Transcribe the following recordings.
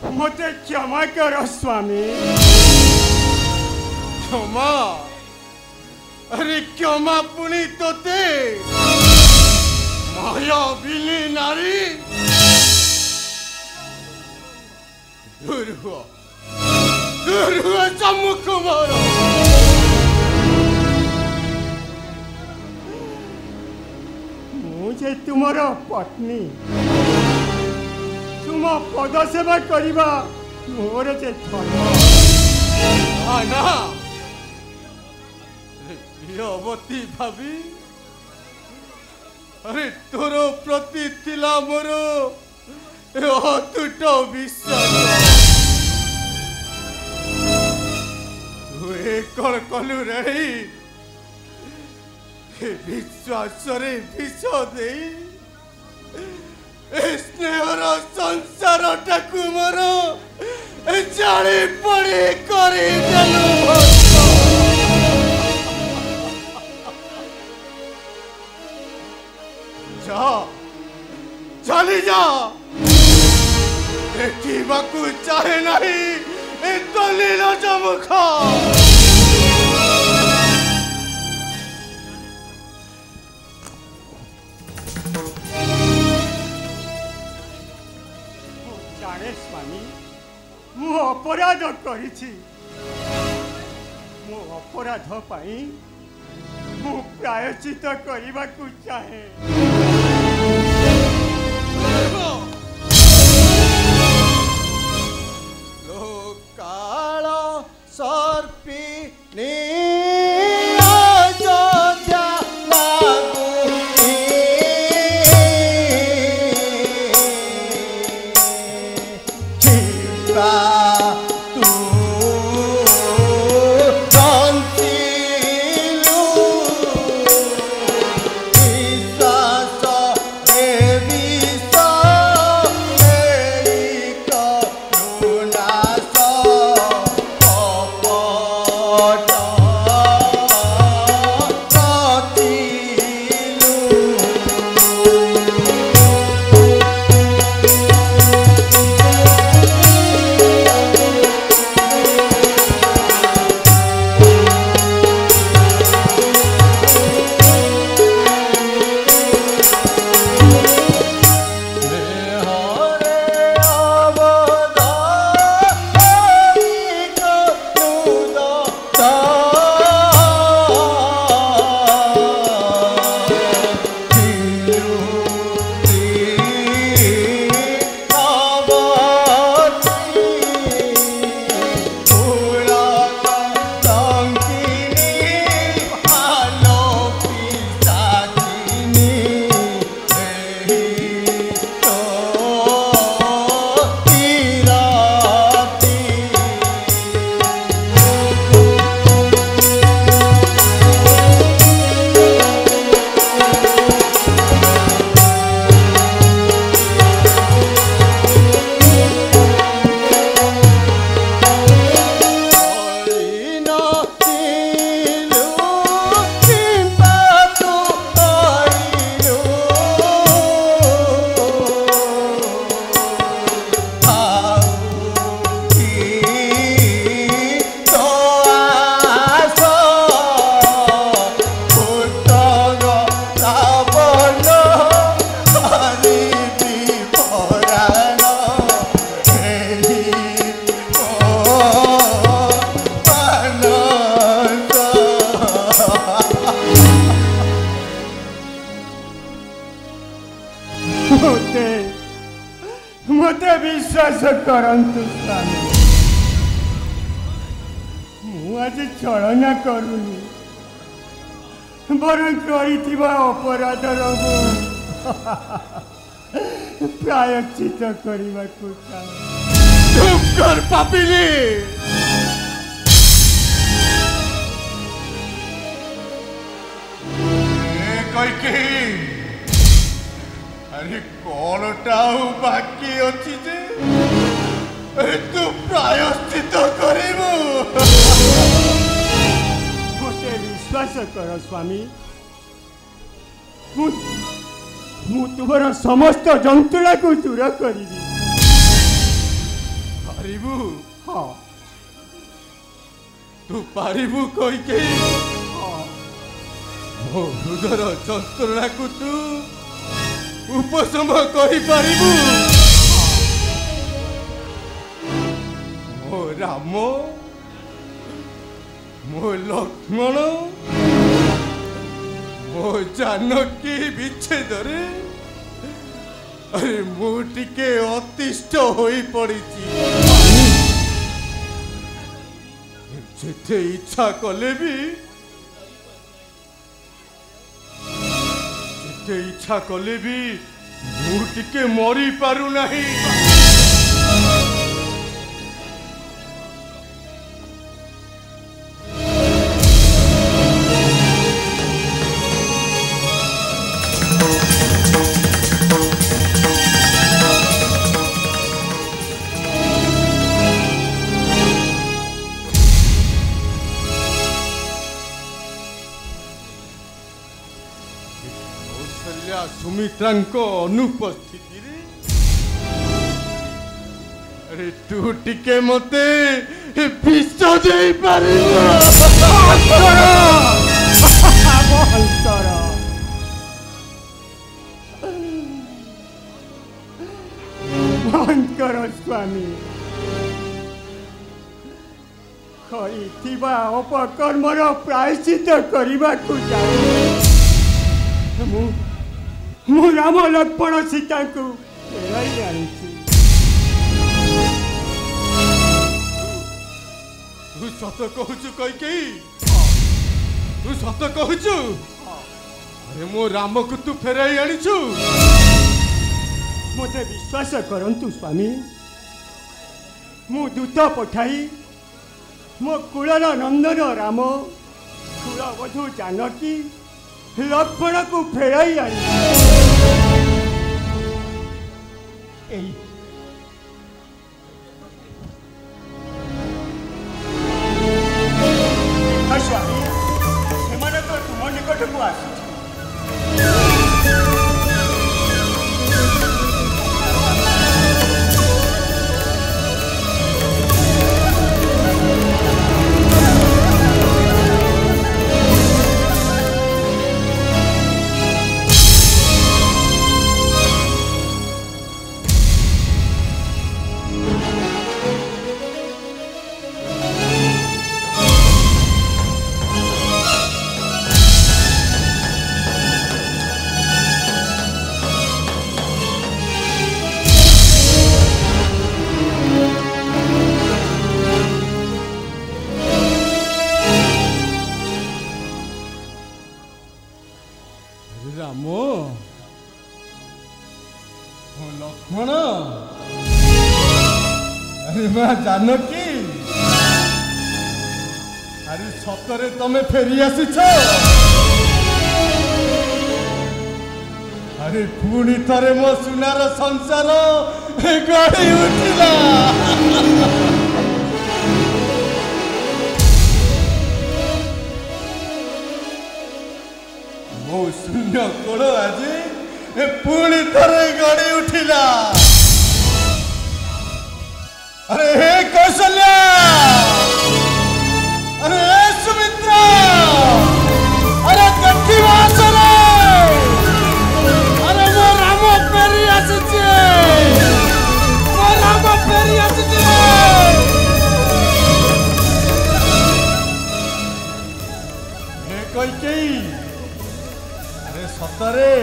मते क्षमा कर स्वामी। क्षमा? अरे क्षमा पुणी तोते मायाविनी नारी। दूर हुआ सम्मुख मोर। मुझे तुम्हारा पत्नी तुम पद सेवा करवा मोर जे धर्म। ना अवती भाभी अरे तोर प्रति थिला मोर अतुट विश्वास। तू कौन कलु रे विश्वास रे विष दे स्नेहर संसार टाकू मोर जाणी पड़ी करे जा चली जा देखा चाहे नहीं ए दलील जमुखा। जाने स्वामी मु अपराध करिछि मो अपराध पाई मु प्रायश्चित करने को चाहे। लोकाल सर्पिनी मते विश्वास करंतु स्वामी मु आज छलना करूनी बरं करिथिबा अपराधर प्रायश्चित करने को चाहे। चुप कर पापिनी। अरे कौनटा बाकी अच्छी जे तू प्रायश्चित करिबु। मते विश्वास कर स्वामी मु तुम्हार समस्त जंतुला को दूर करी पारिबू हाँ तू पारिबू कोई के हाँ मो हृदयर जंत्रणा को तू उपशम करि पारिबू मो राम मो लक्ष्मण मो जानकी विच्छेद रे अरे मु टिके अतिष्ठ होई पड़ीची जेते इच्छा कले भी जेते इच्छा कले भी मु टिके मरी पारु नाही सुमित्रांको अनुपस्थिति अरे तू टिके मते विष दे पारिबो बंद करो स्वामी करिथिबा अपकर्मर प्रायश्चित करने जाऊँ मु राम लक्ष्मण सीता को फेराई आनिछि तू सत कहूचु कैकेयी तू सत कहूचु अरे मो राम को तू फेराई आनिछु मते विश्वास करंतु स्वामी मु दूत पठाई मो कुलर नंदन राम कुलवधू जानकी लक्ष्मण को फेराई आनी स्वामी से तो तुम निकट को आस लक्ष्मण अरे मां जानकी अरे सतरे तमे फेरी आसीछ अरे पुणी थरे मो सुनार संसार गढ़ी उठिला मो शून्य कोड़ आज पुणी थरे गढ़ी उठिला अरे हे कौशल्या अरे हे सुमित्रा अरे देखिवा आसरे अरे मो राम फेरी आसीछे मो राम फेरी आसीछे हे कैकेयी अरे सतरे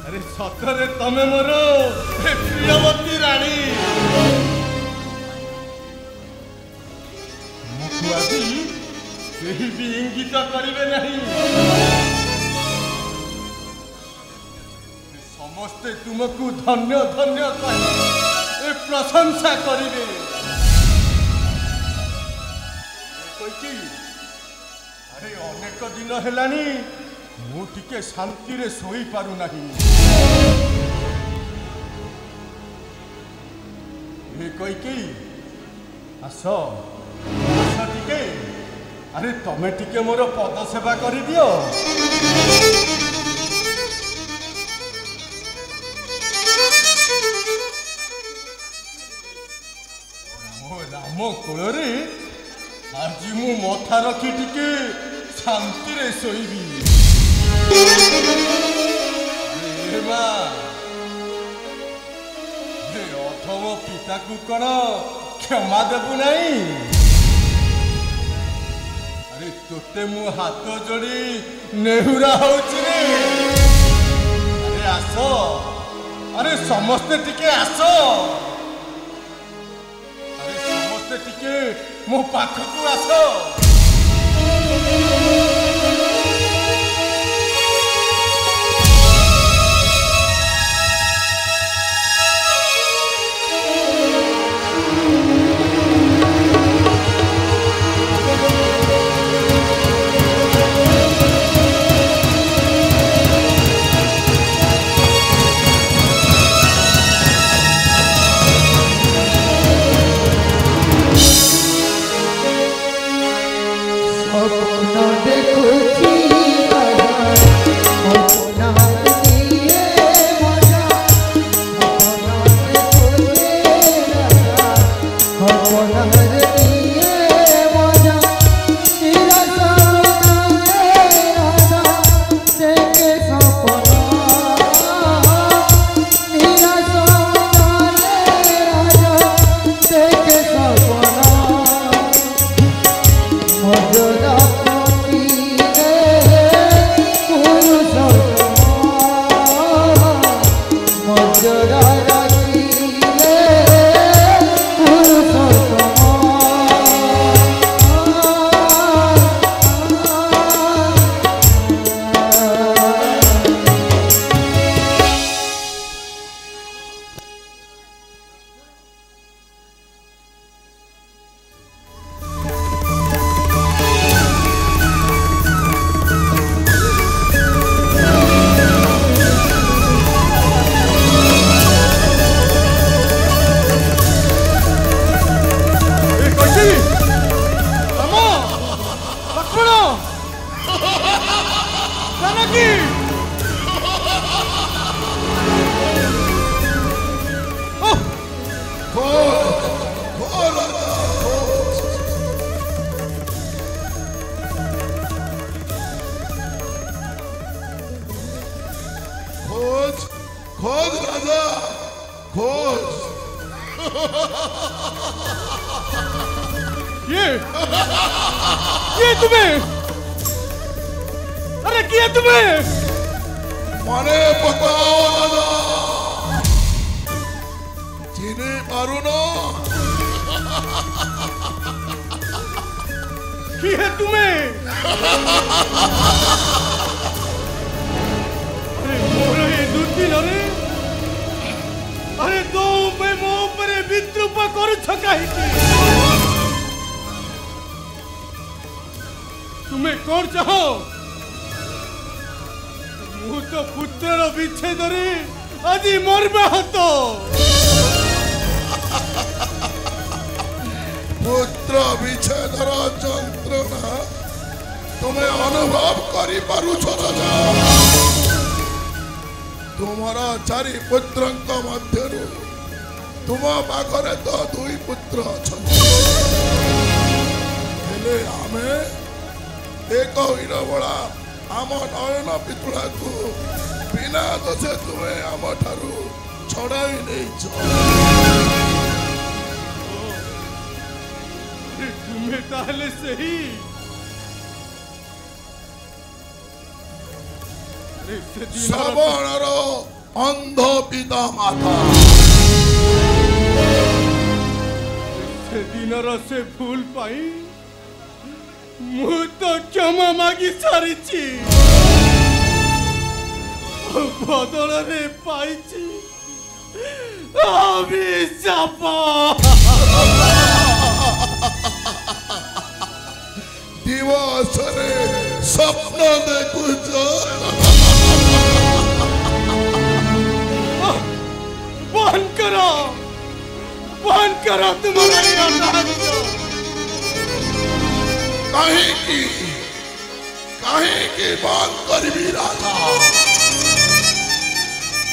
अरे सतरे तमे मोर प्रियवती रानी मुझे आज कहीं भी इंगित करेंगे नहीं समस्ते तुमको धन्य धन्य कहे प्रशंसा करेंगे अरे अनेक दिन हेलानी मु टिके शांति रे सोई पारु नाही हे कैकेयी आस आस टिके अरे तमे टिके मोर पद सेवा करि दियो କୋଳରେ ଆଜି ମୁଁ ମଥା ରଖି ଟିକେ ଶାନ୍ତିରେ ଶୋଇବି। ଆରେ ମା, ଅଥମ ପିତାକୁ କଣ କ୍ଷମା ଦେବୁ ନାହିଁ? ଆରେ ତୋତେ ମୁଁ ହାତ ଯୋଡ଼ି ନେହୁରା ହଉଛି ରେ। ଆରେ ଆସ, ଆରେ ସମସ୍ତେ ଟିକେ ଆସ, ଆରେ ସମସ୍ତେ ଟିକେ ମୋ ପାଖକୁ ଆସ।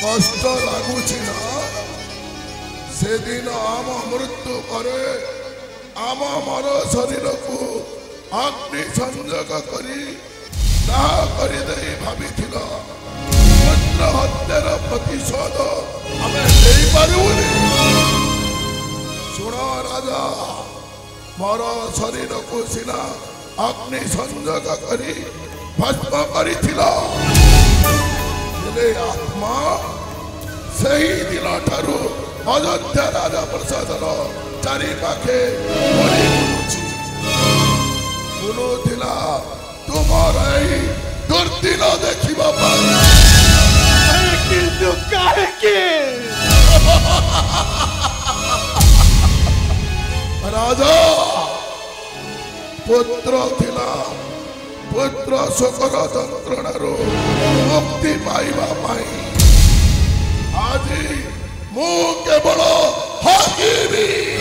कष्ट लगुच ना से दिन आम मृत्यु करे आम मर शरीर को अग्नि संयोग करी दाह कर भावी पुत्र हत्यार प्रतिशोध आम पारूनी शुण राजा मोर शरीर को सीना अग्नि संयोग करी भस्म करिथिला आत्मा सही दिन ठारू अयोध्या राजा प्रसादर चारि पाखे बुलुला तुमर दुर्दिन देखा राजा पुत्र थिला पुत्र शोकर जंत्रणु मुक्ति पाइबा आज मु केवल हाकिबी